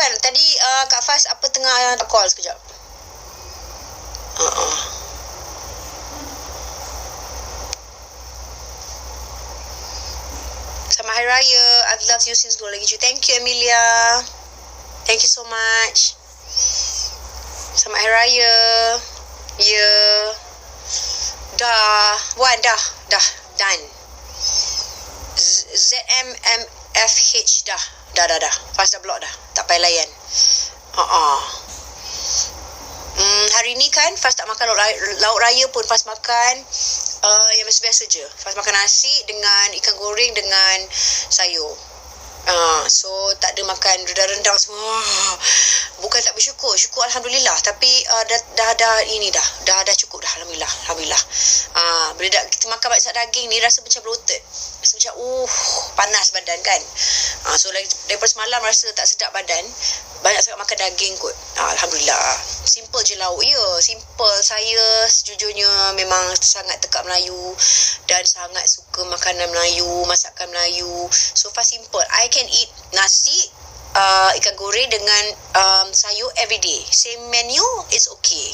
kan. Tadi Kak Faz apa tengah call sekejap. Selamat Hari Raya. I've loved you since Golden Age. Thank you, Amelia. Thank you so much. Selamat Hari Raya. Ya. Dah. Done. ZMMFH dah. Faz dah block dah. Tak payah layan. Hari ni kan Faz tak makan lauk raya pun. Faz makan yang biasa-biasa je. Faz makan nasi dengan ikan goreng dengan sayur. So tak ada makan rendang-rendang semua. Bukan tak bersyukur, syukur Alhamdulillah. Tapi dah cukup dah. Alhamdulillah. Bila kita makan banyak daging ni rasa macam bloated. Rasa macam panas badan kan. So daripada semalam rasa tak sedap badan. Banyak sangat makan daging kot. Alhamdulillah. Simple je lauk. Ya, simple. Saya sejujurnya memang sangat tekak Melayu dan sangat suka makanan Melayu, masakan Melayu. So far simple. I can eat nasi, ikan goreng dengan sayur everyday. Same menu is okay.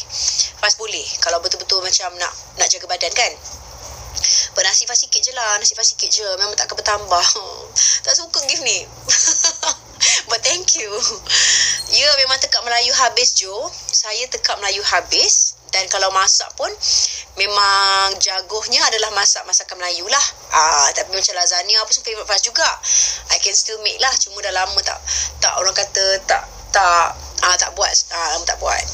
Faz boleh kalau betul-betul macam nak jaga badan kan. Nasi Faz sikit je lah. Memang takkan bertambah. Tak suka gift ni. But thank you. Ya, memang tekak Melayu habis Jo. Saya tekak Melayu habis. Dan kalau masak pun memang jagohnya adalah masakan Melayu lah. Tapi macam lasagna apa semua favourite Faz juga. I can still make lah. Cuma dah lama tak orang kata tak buat. Lama tak buat.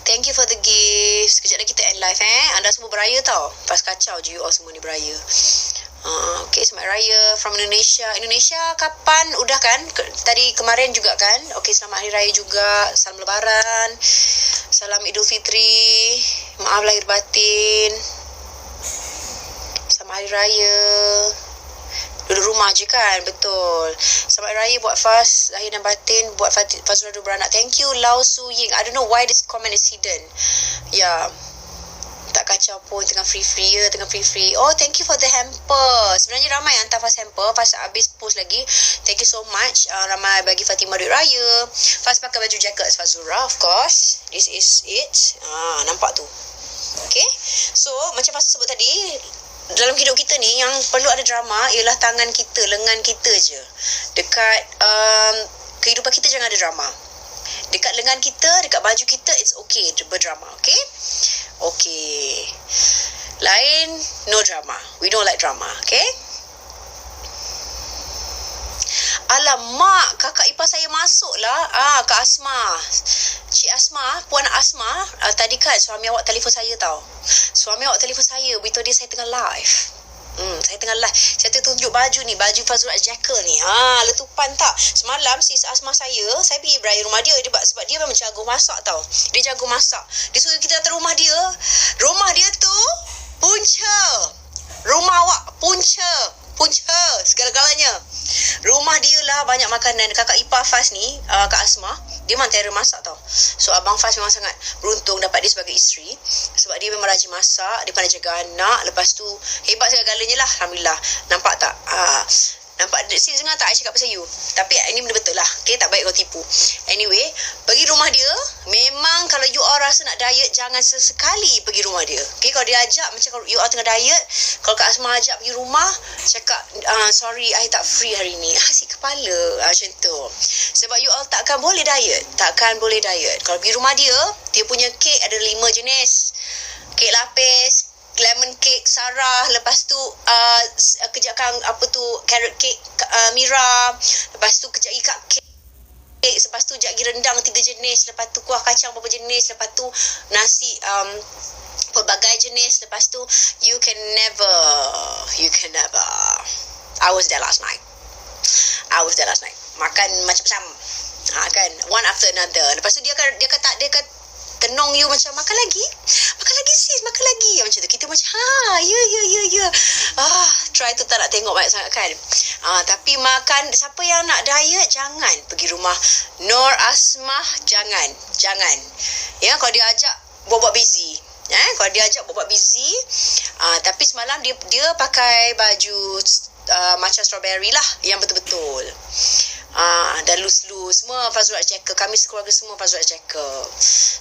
Thank you for the gift. Sekejap lagi kita end live Anda semua beraya tau. Faz kacau je you all semua ni beraya. Okay, selamat raya from Indonesia. Indonesia kapan? Udah kan? Tadi kemarin juga kan? Okay, selamat Hari Raya juga. Salam Lebaran. Salam Idul Fitri. Maaf lahir batin. Selamat Hari Raya. Duduk rumah je kan? Betul. Selamat Hari Raya buat Faz lahir dan batin. Buat Fazura dua beranak. Thank you Lau Su Ying. I don't know why this comment is hidden. Ya. Tak kacau pun. Tengah free-free. Oh, thank you for the hamper. Sebenarnya ramai yang hantar Faz hamper. Faz habis post lagi. Thank you so much. Ramai bagi Fatimah duit raya. Faz pakai baju jacket Fazura, of course. This is it. Nampak tu. Okay. So, macam Faz sebut tadi, dalam hidup kita ni yang perlu ada drama ialah tangan kita, lengan kita je. Dekat kehidupan kita jangan ada drama. Dekat lengan kita, dekat baju kita, it's okay berdrama. Okay. Okay. Lain, no drama. We don't like drama. Okay. Alamak, kakak ipar saya masuk lah. Kak Asma. Cik Asma, Puan Asma. Tadi kan suami awak telefon saya tau. Suami awak telefon saya. Beritahu dia saya tengah live. Saya tengah live. Saya tunjuk baju ni. Baju Fazura Jackal ni. Letupan tak? Semalam sis Asma saya pergi beraya rumah dia. Sebab dia memang jago masak tau. Dia jago masak. Dia suruh kita datang rumah dia. Rumah dia tu punca. Rumah awak punca segala-galanya. Rumah dia lah banyak makanan. Kakak ipar Faz ni, Kak Asma, dia memang terror masak tau. So abang Faz memang sangat beruntung dapat dia sebagai isteri. Sebab dia memang rajin masak. Dia pandai jaga anak. Lepas tu hebat segala-galanya lah. Alhamdulillah. Nampak tak? Nampak sis dengar tak I cakap pasal you? Tapi ini benda betul lah. Okay, tak baik kau tipu. Anyway, pergi rumah dia. Memang kalau you all rasa nak diet, jangan sesekali pergi rumah dia. Okay, kalau dia ajak, macam kalau you all tengah diet, kalau Kak Asma ajak pergi rumah, cakap sorry I tak free hari ni. Asyik kepala. Macam tu. Sebab you all takkan boleh diet. Kalau pergi rumah dia, dia punya kek ada 5 jenis. Kek lapis, lemon cake Sarah, lepas tu kejap carrot cake Mira, lepas tu kejap lagi cupcake, lepas tu kejap lagi rendang 3 jenis, lepas tu kuah kacang berapa jenis, lepas tu nasi pelbagai jenis, lepas tu you can never I was there last night makan macam-macam kan, one after another. Lepas tu dia kan tenung you macam makan lagi sis, makan lagi macam tu. Kita macam ya try tu tak nak tengok banyak sangat kan. Tapi makan, siapa yang nak diet jangan pergi rumah Nur Asmah. Jangan ya. Kalau dia ajak buat busy tapi semalam dia pakai baju macam strawberry lah, yang betul-betul Dan loose semua Fazura checker. Kami sekeluarga semua Fazura checker.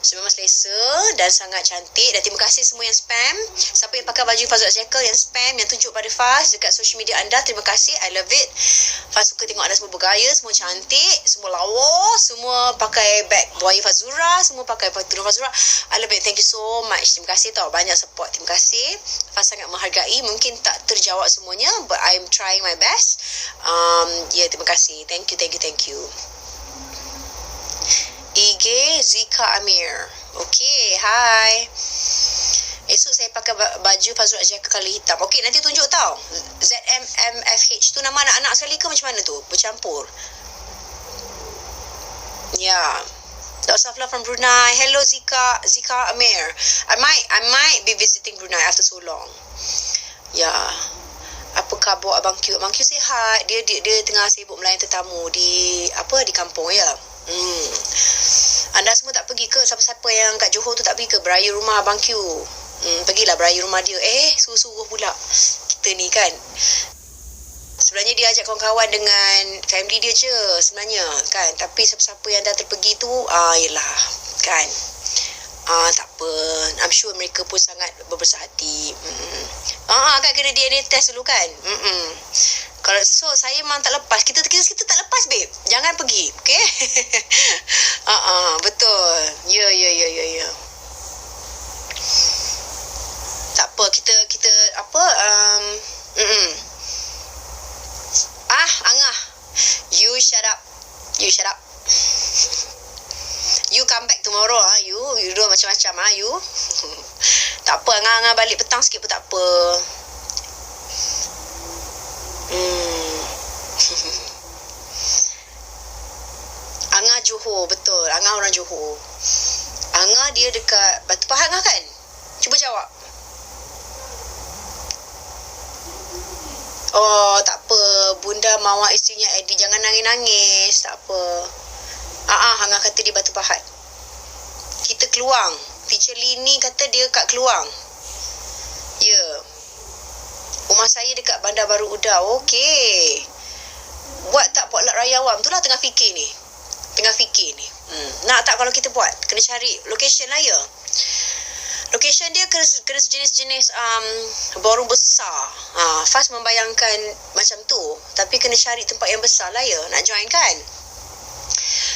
So memang selesa dan sangat cantik. Dan terima kasih semua yang spam. Siapa yang pakai baju Fazura checker, yang spam, yang tunjuk pada Faz dekat social media anda, terima kasih. I love it. Faz suka tengok anda semua bergaya, semua cantik, semua lawa, semua pakai bag buaya Fazura, semua pakai tudung Fazura. I love it. Thank you so much. Terima kasih tau, banyak support. Terima kasih. Faz sangat menghargai. Mungkin tak terjawab semuanya, but I'm trying my best. Terima kasih. Thank you. IG Zika Amir. Okay, hi. Esok saya pakai baju Fazura jacket kali hitam. Okay, nanti tunjuk tau. ZMMFH tu nama anak-anak sekali ke macam mana tu? Bercampur. Yeah. Lots of love from Brunei. Hello Zika Amir. I might be visiting Brunei after so long. Yeah. Apa khabar Abang Q? Abang Q sihat. Dia tengah sibuk melayan tetamu di kampung ya. Anda semua tak pergi ke? Siapa-siapa yang kat Johor tu tak pergi ke beraya rumah Abang Q? Pergilah beraya rumah dia. Suruh-suruh pula kita ni kan. Sebenarnya dia ajak kawan-kawan dengan family dia je sebenarnya kan. Tapi siapa-siapa yang dah terpergi tu yelah kan. Tak apa. I'm sure mereka pun sangat berbesar hati. Kan kena DNA test dulu kan. Kalau so saya memang tak lepas. Kita tak lepas babe. Jangan pergi. Okay. Betul. Ya. Tak apa. Kita apa Angah, you shut up. You come back tomorrow. You do macam-macam you. Tak apa, Angah balik petang sikit pun tak apa. Angah Johor, betul. Angah orang Johor. Angah dia dekat Batu Pahat Angah kan? Cuba jawab. Oh, tak apa. Bunda mawa isterinya Eddie. Jangan nangis-nangis. Tak apa. Angah kata dia Batu Pahat. Kita Keluang. Teacher Lini kata dia kat Keluang. Ya. Rumah saya dekat Bandar Baru Uda. Okey. Buat tak potluck raya awam? Itulah tengah fikir ni. Nak tak kalau kita buat? Kena cari location lah ya. Location dia kena sejenis-jenis ballroom besar. Faz membayangkan macam tu. Tapi kena cari tempat yang besar lah ya. Nak join kan?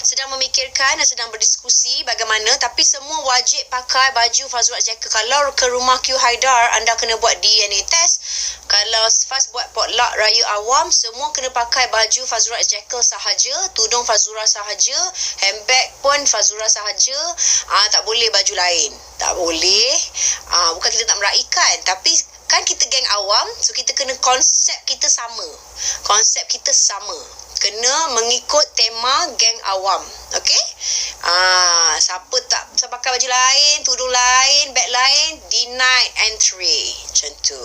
Sedang memikirkan dan sedang berdiskusi bagaimana. Tapi semua wajib pakai baju Fazura jacket. Kalau ke rumah Q Haidar, anda kena buat DNA test. Kalau Faz buat potluck raya awam, semua kena pakai baju Fazura jacket sahaja. Tudung Fazura sahaja. Handbag pun Fazura sahaja. Tak boleh baju lain. Tak boleh. Bukan kita tak meraihkan. Tapi kan kita geng awam. So kita kena konsep kita sama. Kena mengikut tema geng awam. Okay? Siapa pakai baju lain, tudung lain, beg lain, denied entry. Macam tu.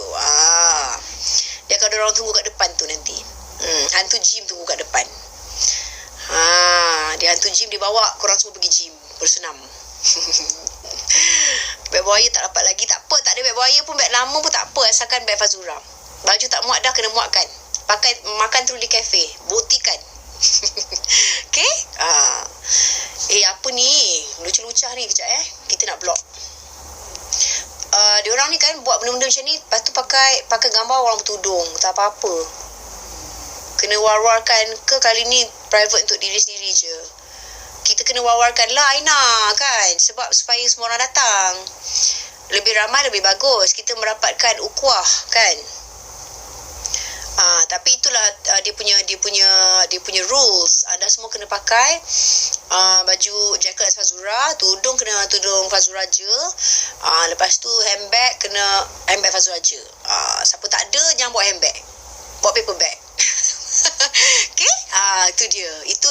Dia akan ada orang tunggu kat depan tu nanti. Hantu gym tunggu kat depan. Dia hantu gym, dia bawa korang semua pergi gym bersenam. Beg buaya tak dapat lagi. Tak apa, tak ada beg buaya pun, beg lama pun tak apa. Asalkan beg Fazura. Baju tak muat dah, kena muatkan. Pakai makan terus di kafe. Buktikan. Okay? Apa ni? Lucu-lucah ni kejap Kita nak blog. Diorang ni kan buat benda-benda macam ni. Lepas tu pakai gambar orang bertudung. Tak apa-apa. Kena war-warkan ke kali ni private untuk diri sendiri je. Kita kena war-warkan lah Aina kan. Sebab supaya semua orang datang. Lebih ramai lebih bagus. Kita merapatkan ukhuwah kan. Tapi itulah dia punya rules. Anda semua kena pakai baju jacket Fazura, tudung kena tudung Fazura je. Lepas tu handbag kena handbag Fazura je. Siapa tak ada jangan bawa handbag. Bawa paper bag. Okay? Itu dia. Itu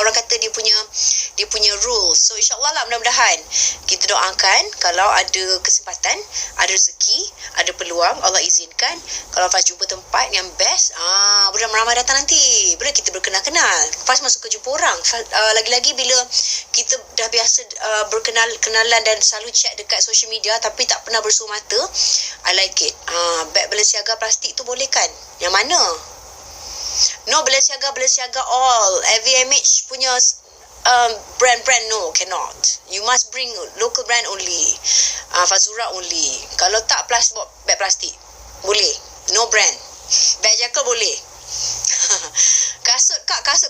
orang kata dia punya rules. So insyaAllah lah, mudah-mudahan kita doakan kalau ada kesempatan, ada rezeki, ada peluang, Allah izinkan, kalau Faz jumpa tempat yang best, boleh ramai datang nanti. Boleh kita berkenal-kenal. Faz masuk ke jumpa orang. Lagi-lagi bila kita dah biasa kenalan dan selalu chat dekat social media tapi tak pernah bersua mata, I like it. Beg Balenciaga plastik tu boleh kan? Yang mana? No, No, Balenciaga all. LVMH punya brand, no, cannot. You must bring local brand only. Fazura only. Kalau tak, bag plastik. Boleh. No brand. Bag jacket boleh. Kasut kak, kasut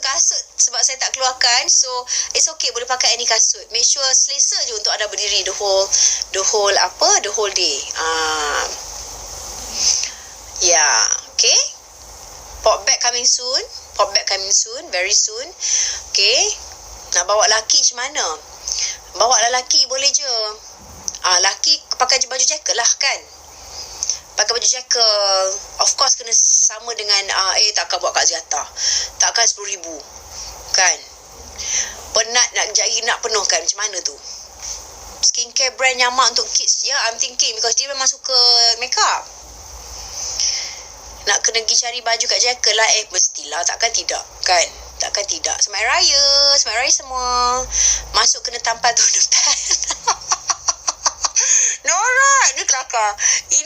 sebab saya tak keluarkan, so it's okay, boleh pakai any kasut. Make sure selesa je untuk anda berdiri the whole day. Yeah, okay. Pop bag coming soon, very soon. Okay. Nak bawa laki macam mana? Bawa lelaki boleh je. Laki pakai baju jacket lah kan. Pakai baju jacket, of course kena sama dengan takkan buat Kak Ziata, takkan 10,000 kan. Penat nak jari nak penuhkan, macam mana tu? Skincare brand yang mak untuk kids. Yeah, I'm thinking because dia memang suka makeup. Nak kena pergi cari baju Kak jacket lah. Mestilah, takkan tidak kan. Takkan tidak. Semain raya semua masuk kena tampal toner pad. Nora, ini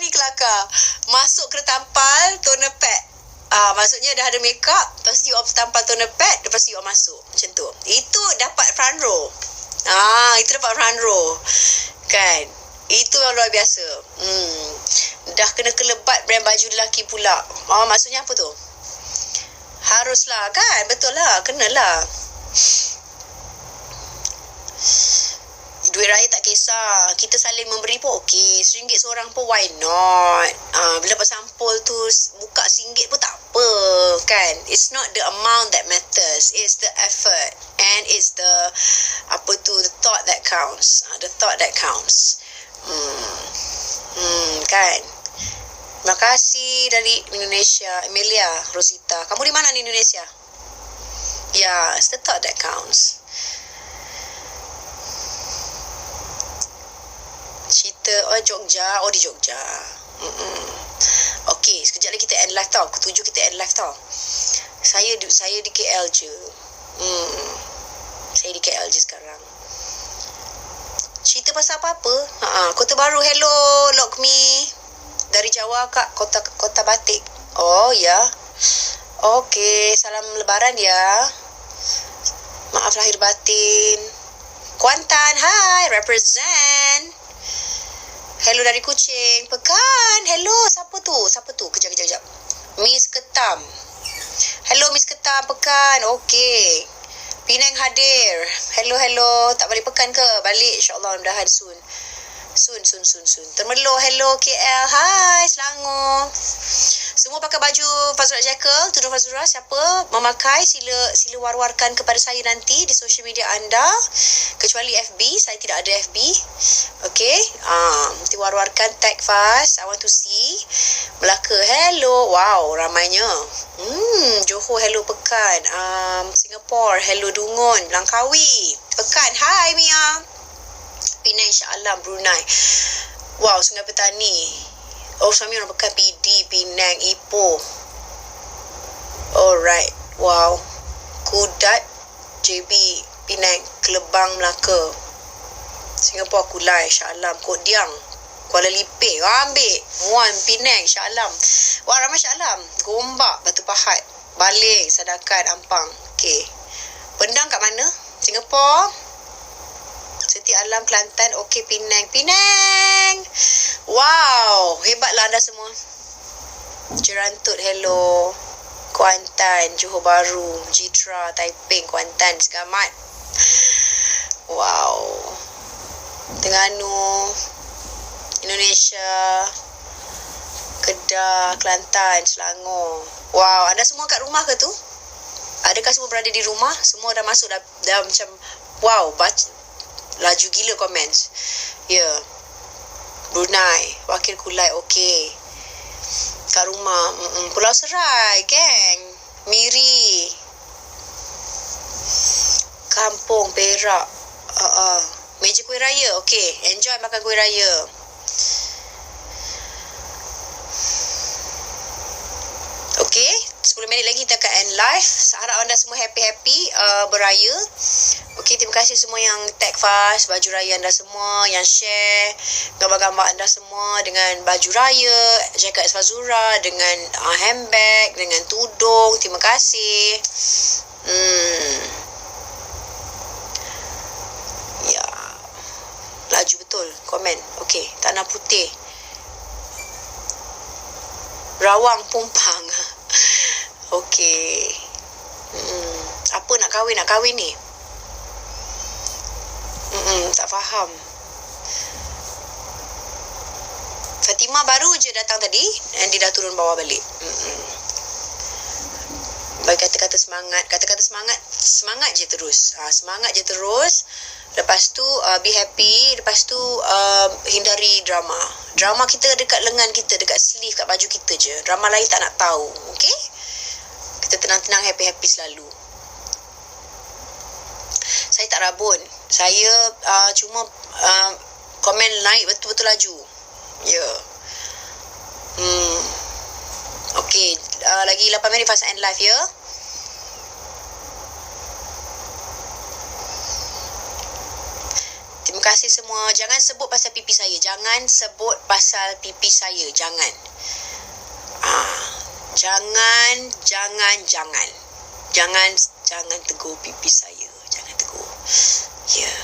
kelakar. Masuk kena tampal toner pad. Maksudnya dah ada makeup, lepas tu you tampal toner pad, lepas tu you masuk. Macam tu. Itu dapat front row. Itu dapat front row. Kan? Itu yang luar biasa. Dah kena kelebat brand baju lelaki pula. Maksudnya apa tu? Haruslah kan? Betul lah. Kenalah. Duit raya tak kisah. Kita saling memberi pun okey. RM1 seorang pun why not? Bila dapat sampul tu buka RM1 pun tak apa kan. It's not the amount that matters. It's the effort. And it's the the thought that counts. The thought that counts. Kan. Terima kasih dari Indonesia, Emilia Rosita. Kamu di mana di Indonesia? Yeah, it's the thought that counts. Cerita Jogja. Di Jogja. Okey, sekejap lagi kita end live tau. Pukul 7 kita end live tau. Saya di KL je. Saya di KL je sekarang. Cerita pasal apa-apa? Kota Baru. Hello Lokmi. Dari Jawa kak. Kota Batik. Oh ya. Okey, salam lebaran ya. Maaf lahir batin. Kuantan, hai, represent. Hello dari Kuching. Pekan. Hello, siapa tu? Kejap. Miss Ketam. Hello Miss Ketam, Pekan. Okey. Penang hadir. Hello. Tak balik Pekan ke? Balik insya-Allah, mudahan soon. Soon. Termelo, hello KL. Hai, Selangor. Semua pakai baju Fazura Jackal, tudung Fazura. Siapa memakai sila war-warkan kepada saya nanti di social media anda. Kecuali FB, saya tidak ada FB. Okay, nanti war-warkan, tag Faz. I want to see. Melaka, hello. Wow, ramainya. Johor, hello Pekan. Singapore, hello Dungun. Langkawi, Pekan. Hai Mia. Penang, Shah Alam, Brunei. Wow, Sungai Petani. Oh, suami orang Pekan, PD, Penang, Ipoh. Alright. Wow. Kudat, JB, Penang, Kelebang, Melaka. Singapura, Kulai, Shah Alam, Kod Diang, Kuala Lipeh. Ambil. Muan, Penang, Shah Alam. Wah, ramai Shah Alam. Gombak, Batu Pahat, Baling, Sadakan, Ampang. Okay. Pendang kat mana? Singapura. Seti Alam, Kelantan. Okey, Penang. Wow, hebatlah anda semua. Jerantut, hello. Kuantan, Johor Bahru, Jitra, Taiping, Kuantan, Segamat. Wow. Terengganu, Indonesia, Kedah, Kelantan, Selangor. Wow, anda semua kat rumah ke tu? Adakah semua berada di rumah? Semua dah masuk dah macam wow, laju gila comments. Ya. Brunei, Wakil Kulai, okey. Kat rumah, Pulau Serai, geng. Miri. Kampung Perak. Meja kuih raya, okey. Enjoy makan kuih raya. Okey, 10 minit lagi kita akan end live. Harap anda semua happy-happy beraya. Okey, terima kasih semua yang tag Faz, baju raya anda semua, yang share gambar-gambar anda semua dengan baju raya, jaket Fazura, dengan handbag, dengan tudung. Terima kasih. Ya. Laju betul komen. Okey, tanah putih. Rawang Pumpang. Okey. Apa nak kahwin ni? Tak faham. Fatimah baru je datang tadi dan dia dah turun bawah balik. Bagi kata-kata semangat. Kata-kata semangat je terus. Semangat je terus. Lepas tu be happy. Lepas tu hindari drama. Drama kita dekat lengan kita, dekat sleeve, kat baju kita je. Drama lain tak nak tahu. Okay? Kita tenang-tenang, happy-happy selalu. Saya tak rabun. Saya cuma komen naik betul-betul laju. Ya. Okay. Lagi 8 minit fast end live ya. Terima kasih semua. Jangan sebut pasal pipi saya. Jangan sebut pasal pipi saya. Jangan. Jangan tegur pipi saya. Jangan tegur. Ya. Yeah.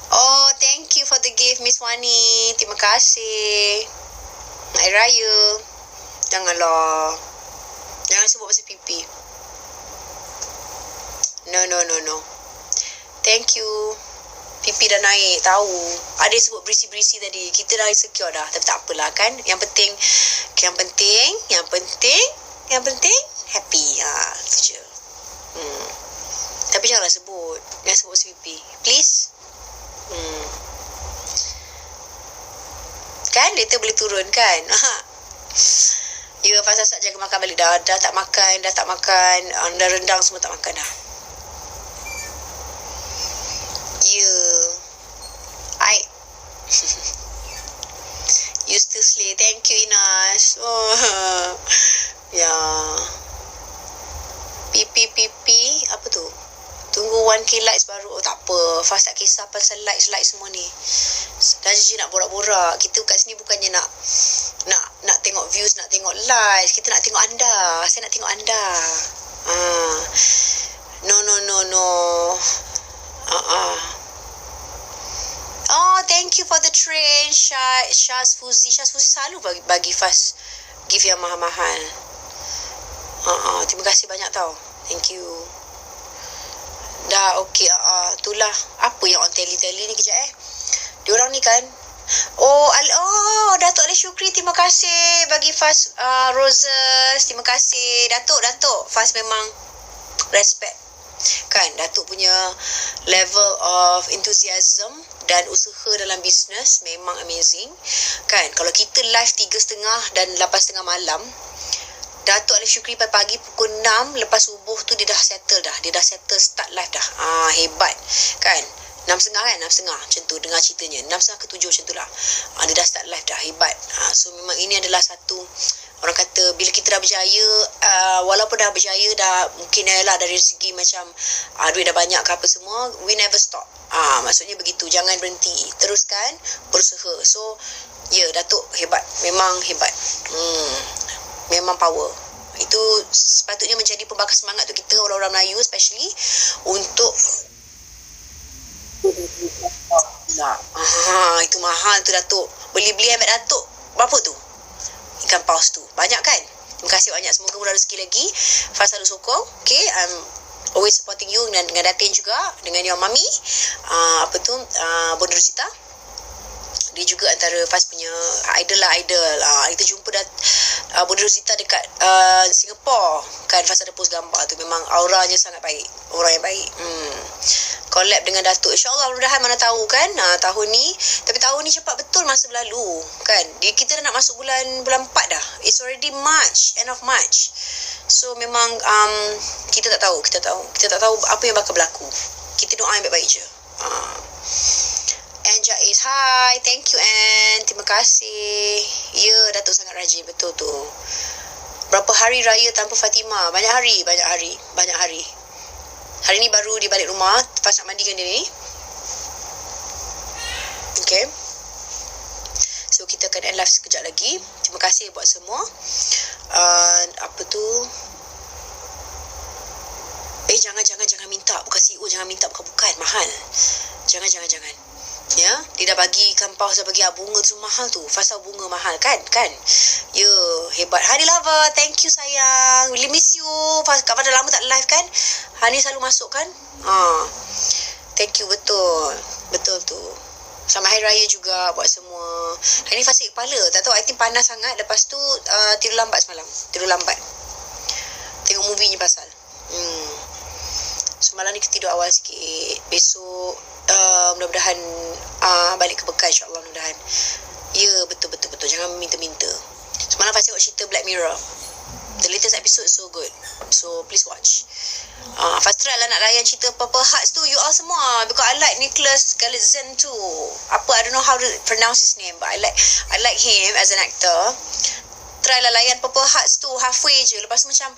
Oh, thank you for the gift, Miss Wani. Terima kasih. Hari Raya. Janganlah. Jangan sebut pasal pipi. No. Thank you. Pipi dah naik, tahu. Ada yang sebut berisi-berisi tadi. Kita dah insecure dah. Tapi tak apalah kan. Yang penting happy. Itu je. Tapi janganlah sebut. Jangan sebut pasal pipi. Please. Kan later boleh turun kan. Ya, Fazal Sat jaga makan balik dah. Dah tak makan. Dah rendang semua tak makan dah. Ya. You still slay. Thank you, Inas. Oh. Ya. Pipi. Apa tu? Tunggu 1k likes baru. Oh, tak apa. Fast tak kisah pasal likes semua ni. Dah je nak borak-borak. Kita kat sini bukannya nak tengok views, nak tengok likes. Kita nak tengok anda. Saya nak tengok anda. No. Oh, thank you for the train, Syaz Fuzi. Syaz Fuzi selalu bagi fast gift yang mahal-mahal. Terima kasih banyak tau. Thank you. Dah okey. Itulah apa yang on tele ni kejap Diorang ni kan. Datuk Ali Syukri, terima kasih bagi fast roses. Terima kasih Datuk. Fast memang respect. Kan Datuk punya level of enthusiasm dan usaha dalam bisnes memang amazing. Kan kalau kita live 3.30 dan 8.30 malam, Datuk Alif Syukri pagi pukul 6 lepas subuh tu dia dah settle start live dah. Hebat kan. 6.30 kan, 6.30 macam tu dengar ceritanya. 6.30 ke 7 macam tu lah. Dia dah start live dah, hebat. So memang ini adalah satu, orang kata bila kita dah berjaya, walaupun dah berjaya dah mungkin lah dari segi macam duit dah banyak ke apa semua, we never stop. Maksudnya begitu, jangan berhenti, teruskan berusaha. So Datuk hebat, memang hebat. Memang power. Itu sepatutnya menjadi pembakar semangat untuk kita orang-orang Melayu especially untuk itu mahal tu Datuk. Beli handbag Datuk berapa tu? Ikan paus tu. Banyak kan? Terima kasih banyak. Semoga murah rezeki lagi. Faz selalu sokong. Okay, I'm always supporting you dengan Datin juga, dengan your mami. Bondo Rosita. Dia juga antara Faz punya idol. Kita jumpa Bondo Rosita dekat Singapore. Kan Faz ada post gambar tu. Memang auranya sangat baik. Orang yang baik. Collab dengan Datuk. InsyaAllah mudah-mudahan, mana tahu kan tahun ni. Tapi tahun ni cepat betul masa berlalu kan. Kita dah nak masuk bulan 4 dah. It's already March, end of March. So memang kita tak tahu. Kita tak tahu apa yang bakal berlaku. Kita doa yang baik-baik je. And Jais, Yes, hi. Thank you, Anne. Terima kasih. Ya, Datuk sangat rajin. Betul tu. Berapa hari raya tanpa Fatimah? Banyak hari. Hari ni baru dia balik rumah. Lepas nak mandikan dia ni. Okay. So, kita akan end live sekejap lagi. Terima kasih buat semua. Apa tu? Jangan minta. Bukan CEO, jangan minta. Bukan. Mahal. Jangan. Ya, dia dah bagikan paus, dah bagi bunga tu mahal tu. Fasa bunga mahal kan? Ya, hebat. Hari Lover, thank you sayang. Really miss you. Kak pada lama tak live kan? Hani selalu masuk kan? Thank you, betul tu. Sama Hari Raya juga buat semua. Hari ni fasa kepala. Tak tahu, I think panas sangat. Lepas tu tidur lambat semalam. Tengok movie ni pasal. Semalam ni tidur awal sikit. Besok mudah-mudahan balik ke Bekah, insyaAllah mudah-mudahan. Ya, betul. Jangan minta-minta. Semalam Faiz tengok cerita Black Mirror. The latest episode is so good. So please watch. Faiz try lah nak layan cerita Purple Hearts tu, you all semua. Because I like Nicholas Galitzine too. I don't know how to pronounce his name, but I like him as an actor. Try lah layan Purple Hearts tu halfway je. Lepas tu macam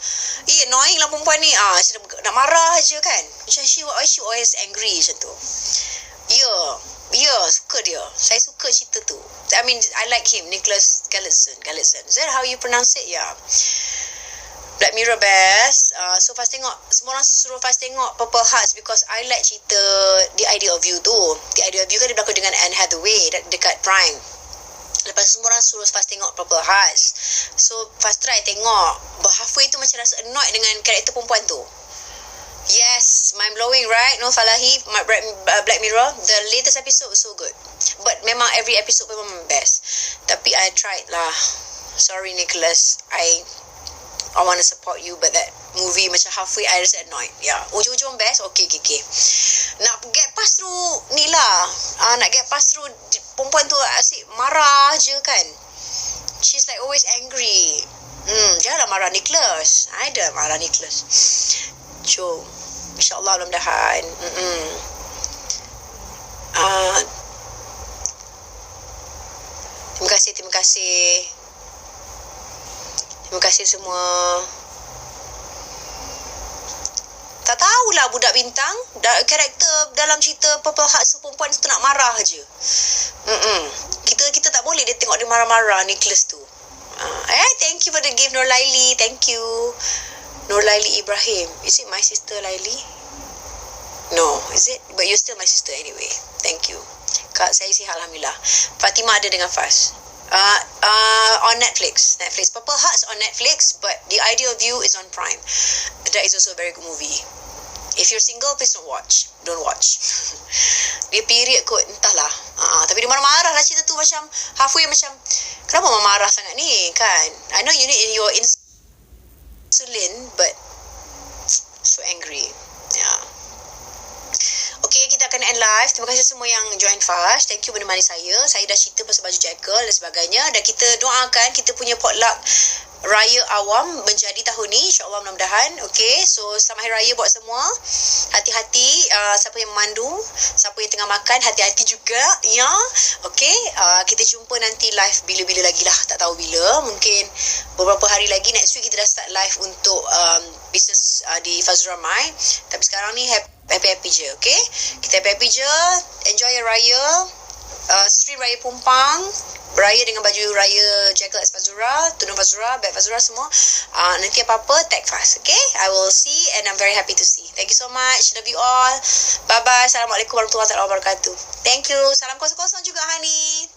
annoying lah perempuan ni. Nak marah je kan. Macam she always angry macam tu. Ya, suka dia. Saya suka cerita tu. I mean, I like him, Nicholas Galitzine. Is that how you pronounce it? Yeah. Black Mirror best. So Faiz tengok, semua orang suruh Faiz tengok Purple Hearts because I like cerita The Idea of You tu. The Idea of You kan dia berlakon dengan Anne Hathaway dekat Prime. Lepas semua orang suruh Faiz tengok Purple Hearts. So Faiz try tengok. But halfway tu macam rasa annoyed dengan karakter perempuan tu. Yes, mind blowing, right? No Falahi, Black Mirror. The latest episode was so good. But memang every episode memang best. Tapi I tried lah. Sorry Nicholas, I want to support you, but that movie macam halfway I rasa annoyed. Yeah, ujung-ujung best. Okay. Nak get pass through ni lah. Nak get pass through perempuan tu asyik marah je kan. She's like always angry. Janganlah marah Nicholas. I dah marah Nicholas. Jom, InsyaAllah mudah-mudahan. Terima kasih. Terima kasih semua. Tak tahulah budak bintang. Karakter dalam cerita Purple Hearts tu perempuan tu nak marah je. Kita tak boleh dia tengok dia marah-marah Nicholas tu. Thank you for the gift Nur Laili. Thank you. Nur Laili Ibrahim. Is it my sister Laili? No, is it? But you're still my sister anyway. Thank you. Kak, saya sihat Alhamdulillah. Fatimah ada dengan Faz. On Netflix. Purple Hearts on Netflix, but The Idea of You is on Prime. That is also a very good movie. If you're single, please don't watch. Dia period kot, entahlah. Tapi dia marah-marah lah cerita tu macam halfway macam kenapa marah sangat ni kan? I know you need your insulin, but so angry. Yeah. Okay, kita akan end live. Terima kasih semua yang join fast. Thank you menemani saya. Saya dah cerita pasal baju jackal dan sebagainya. Dan kita doakan kita punya potluck Raya Awam menjadi tahun ni. InsyaAllah mudah-mudahan. Okay, so selamat Hari Raya buat semua. Hati-hati siapa yang memandu, siapa yang tengah makan, hati-hati juga. Ya, okay. Kita jumpa nanti live bila-bila lagi lah. Tak tahu bila. Mungkin beberapa hari lagi. Next week kita dah start live untuk bisnes di Fazrul Ramai. Tapi sekarang ni happy-happy je, okay? Kita happy-happy je. Enjoy your Raya. Stream Raya Pumpang. Beraya dengan baju Raya Jackal at Fazura, tudung Fazura, bag Fazura semua. Nanti apa-apa, tag fast, okay? I will see and I'm very happy to see. Thank you so much. Love you all. Bye-bye. Assalamualaikum warahmatullahi wabarakatuh. Thank you. Salam kosong-kosong juga, Hani.